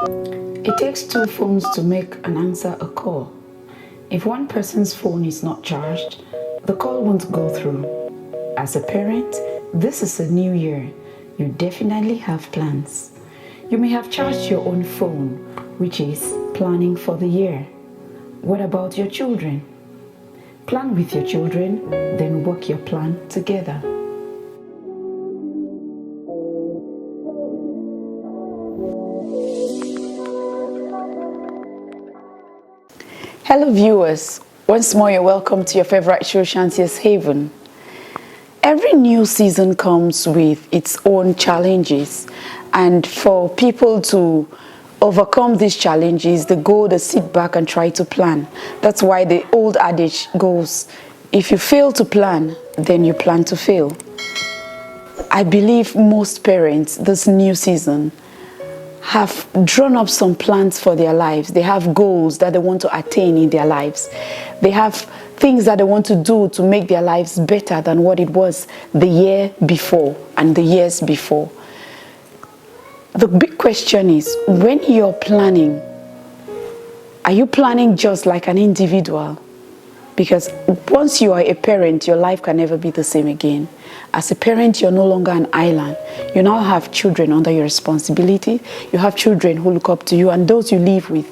It takes two phones to make and answer a call. If one person's phone is not charged, the call won't go through. As a parent, this is a new year. You definitely have plans. You may have charged your own phone, which is planning for the year. What about your children? Plan with your children, then work your plan together. Hello viewers, once more you're welcome to your favorite show, Shantia's Haven. Every new season comes with its own challenges, and for people to overcome these challenges, they go to sit back and try to plan. That's why the old adage goes, if you fail to plan, then you plan to fail. I believe most parents this new season have drawn up some plans for their lives. They have goals that they want to attain in their lives. They have things that they want to do to make their lives better than what it was the year before and the years before. The big question is, when you're planning, are you planning just like an individual? Because once you are a parent, your life can never be the same again. As a parent, you're no longer an island. You now have children under your responsibility. You have children who look up to you and those you live with.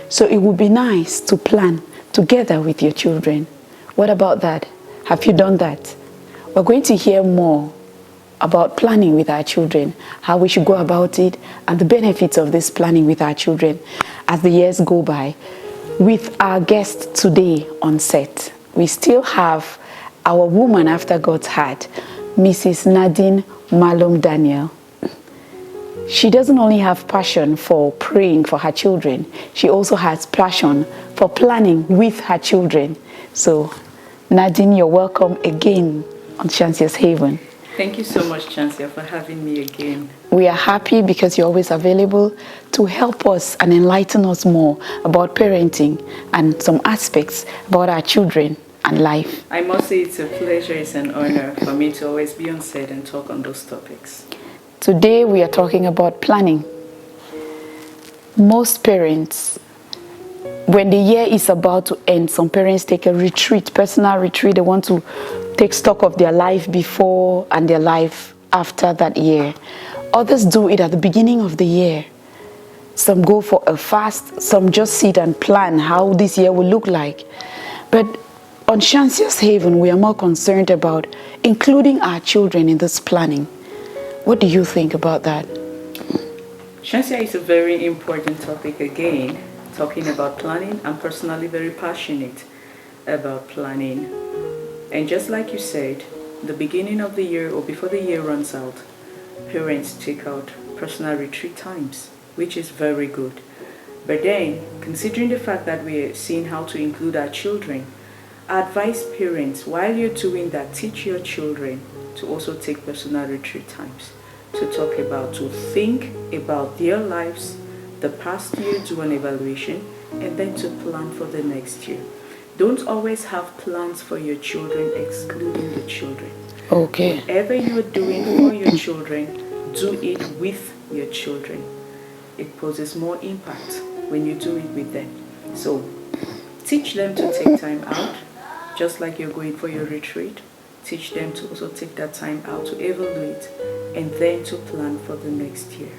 So it would be nice to plan together with your children. What about that? Have you done that? We're going to hear more about planning with our children, how we should go about it, and the benefits of this planning with our children as the years go by. With our guest today on set, we still have our woman after God's heart, Mrs. Nadine Malum Daniel. She doesn't only have passion for praying for her children, she also has passion for planning with her children. So, Nadine, you're welcome again on Shantia's Haven. Thank you so much, Chancia, for having me again. We are happy because you're always available to help us and enlighten us more about parenting and some aspects about our children and life. I must say it's a pleasure, it's an honor for me to always be on set and talk on those topics. Today we are talking about planning. Most parents, when the year is about to end, some parents take a retreat, personal retreat. They want to take stock of their life before and their life after that year. Others do it at the beginning of the year. Some go for a fast, some just sit and plan how this year will look like. But on Shantia's Haven, we are more concerned about including our children in this planning. What do you think about that? Chancia is a very important topic again, talking about planning. I'm personally very passionate about planning. And just like you said, the beginning of the year or before the year runs out, parents take out personal retreat times, which is very good. But then, considering the fact that we're seeing how to include our children, I advise parents, while you're doing that, teach your children to also take personal retreat times, to talk about, to think about their lives, the past year, do an evaluation, and then to plan for the next year. Don't always have plans for your children, excluding the children. Okay. Whatever you're doing for your children, do it with your children. It poses more impact when you do it with them. So, teach them to take time out, just like you're going for your retreat. Teach them to also take that time out to evaluate and then to plan for the next year.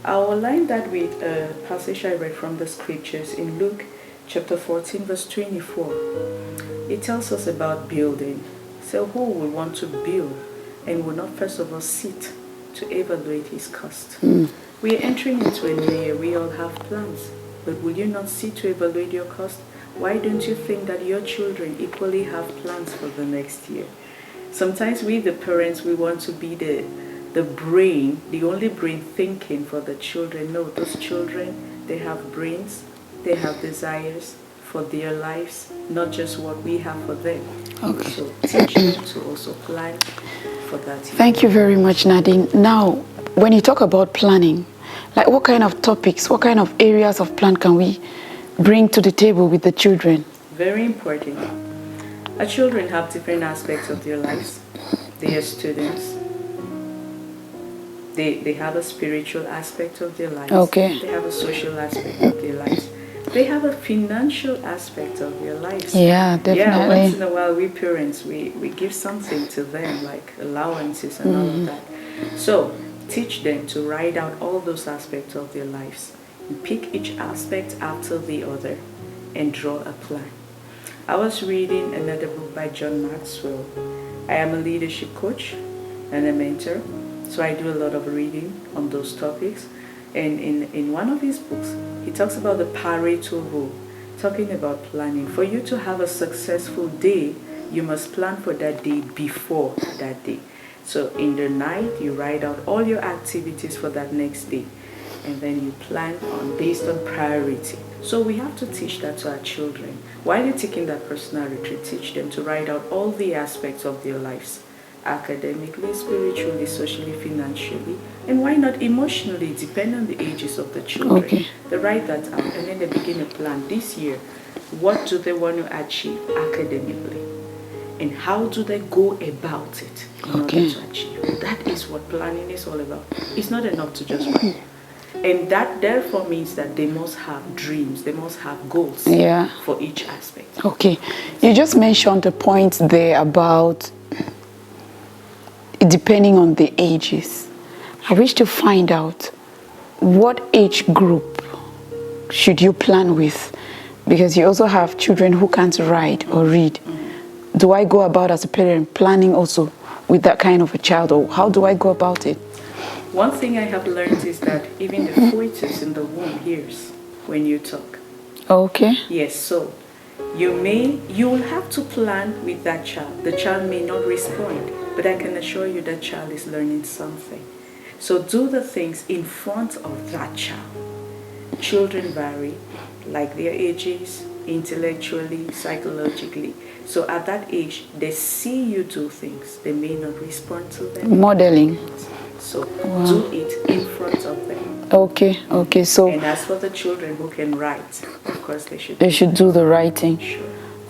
I'll align that with a passage I read from the scriptures in Luke chapter 14 verse 24. It tells us about building. So who will want to build and will not first of all sit to evaluate his cost? We are entering into a new year. We all have plans. But will you not sit to evaluate your cost? Why don't you think that your children equally have plans for the next year? Sometimes we, the parents, we want to be the brain, the only brain thinking for the children. No, those children, they have brains, they have desires for their lives, not just what we have for them. Okay. So teach them to also plan for that. Thank you very much, Nadine. Now, when you talk about planning, like what kind of topics, what kind of areas of plan can we bring to the table with the children? Very important. Our children have different aspects of their lives. They are students. They have a spiritual aspect of their lives. Okay. They have a social aspect of their lives. They have a financial aspect of their lives. Yeah, definitely. Yeah, once in a while, we parents, we give something to them, like allowances and all of that. So, teach them to write out all those aspects of their lives. And pick each aspect after the other and draw a plan. I was reading another book by John Maxwell. I am a leadership coach and a mentor, so I do a lot of reading on those topics. And in one of his books, he talks about the Pareto rule, talking about planning. For you to have a successful day, you must plan for that day before that day. So in the night, you write out all your activities for that next day, and then you plan based on priority. So we have to teach that to our children. While you're taking that personal retreat, teach them to write out all the aspects of their lives, academically, spiritually, socially, financially, and why not emotionally, depending on the ages of the children. Okay. They write that out, and then they begin a plan. This year, what do they want to achieve academically? And how do they go about it in order to achieve? That is what planning is all about. It's not enough to just write. And that therefore means that they must have dreams, they must have goals for each aspect. Okay. You just mentioned a point there about depending on the ages. I wish to find out what age group should you plan with, because you also have children who can't write or read. Do I go about as a parent planning also with that kind of a child, or how do I go about it? One thing I have learned is that even the fetus in the womb hears when you talk. Okay. Yes, so you will have to plan with that child. The child may not respond, but I can assure you that child is learning something. So do the things in front of that child. Children vary, like their ages, intellectually, psychologically. So at that age, they see you do things. They may not respond to them. Modeling. So do it in front of them. Okay. So and as for the children who can write, of course they should do the writing. Sure.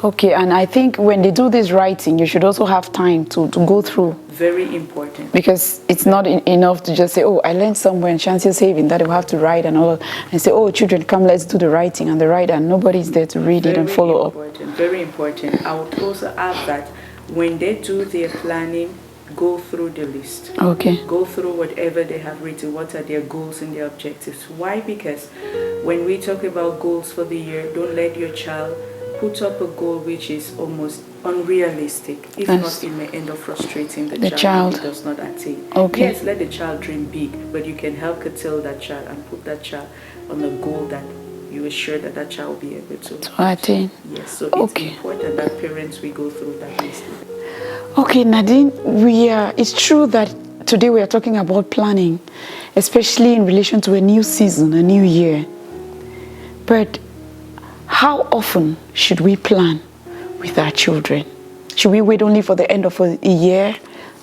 Okay, and I think when they do this writing, you should also have time to go through. Very important. Because it's not enough to just say, oh, I learned somewhere in Shantia's Haven that you have to write and all, and say, oh, children, come, let's do the writing, and the write, and nobody's there to read it and follow up. Very important. I would also add that when they do their planning, go through the list. Okay. Go through whatever they have written. What are their goals and their objectives? Why? Because when we talk about goals for the year, don't let your child put up a goal which is almost unrealistic. If not, it may end up frustrating the child if it does not attain. Okay. Yes, let the child dream big, but you can help curtail that child and put that child on a goal that you are sure that that child will be able to attain. Yes, so it's important that parents we go through that list. Okay, Nadine, it's true that today we are talking about planning, especially in relation to a new season, a new year. But how often should we plan with our children? Should we wait only for the end of a year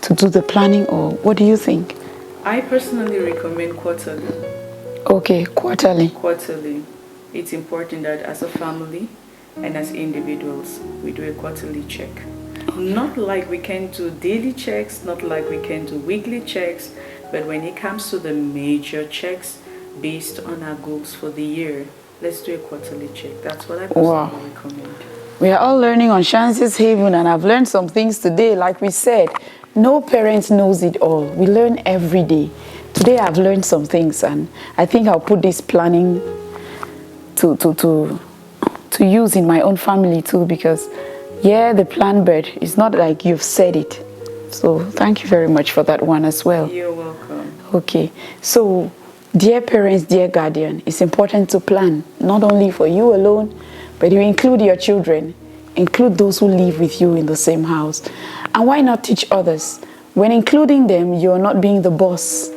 to do the planning, or what do you think? I personally recommend quarterly. Okay, quarterly. Quarterly. It's important that as a family and as individuals, we do a quarterly check. Not like we can do daily checks, not like we can do weekly checks, but when it comes to the major checks based on our goals for the year, let's do a quarterly check. That's what I personally recommend. We are all learning on Shantia's Haven, and I've learned some things today. Like we said, no parent knows it all. We learn every day. Today I've learned some things, and I think I'll put this planning to use in my own family too, because the plan, but it's not like you've said it. So thank you very much for that one as well. You're welcome. Okay, so dear parents, dear guardian, it's important to plan, not only for you alone, but you include your children, include those who live with you in the same house. And why not teach others? When including them, you're not being the boss.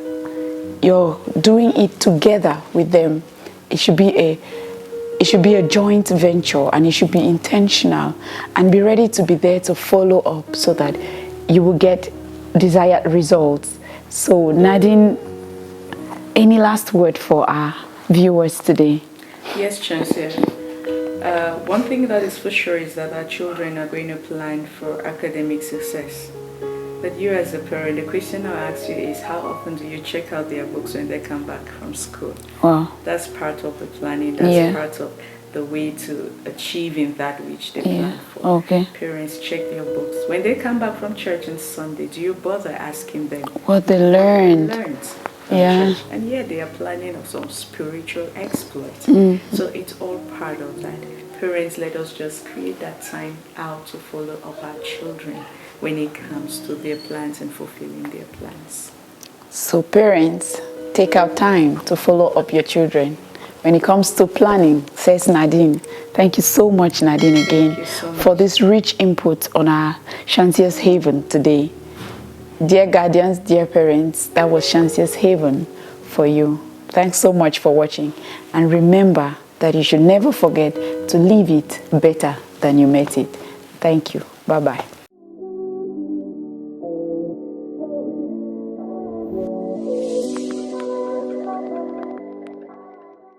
You're doing it together with them. It should be a joint venture, and it should be intentional, and be ready to be there to follow up so that you will get desired results. So Nadine, any last word for our viewers today? Yes, Chancellor. One thing that is for sure is that our children are going to plan for academic success. But you as a parent, the question I'll ask you is how often do you check out their books when they come back from school? Wow. That's part of the planning. That's Yeah. part of the way to achieving that which they Yeah. plan for. Okay. Parents, check their books. When they come back from church on Sunday, do you bother asking them What they what learned. they learned from Yeah. church? And yeah, they are planning of some spiritual exploit. So it's all part of that. Parents, let us just create that time out to follow up our children when it comes to their plans and fulfilling their plans. So parents, take out time to follow up your children. When it comes to planning, says Nadine. Thank you so much, Nadine, again, you so much. for this rich input on our Shantia's Haven today. Dear guardians, dear parents, that was Shantia's Haven for you. Thanks so much for watching. And remember that you should never forget to leave it better than you met it. Thank you. Bye-bye.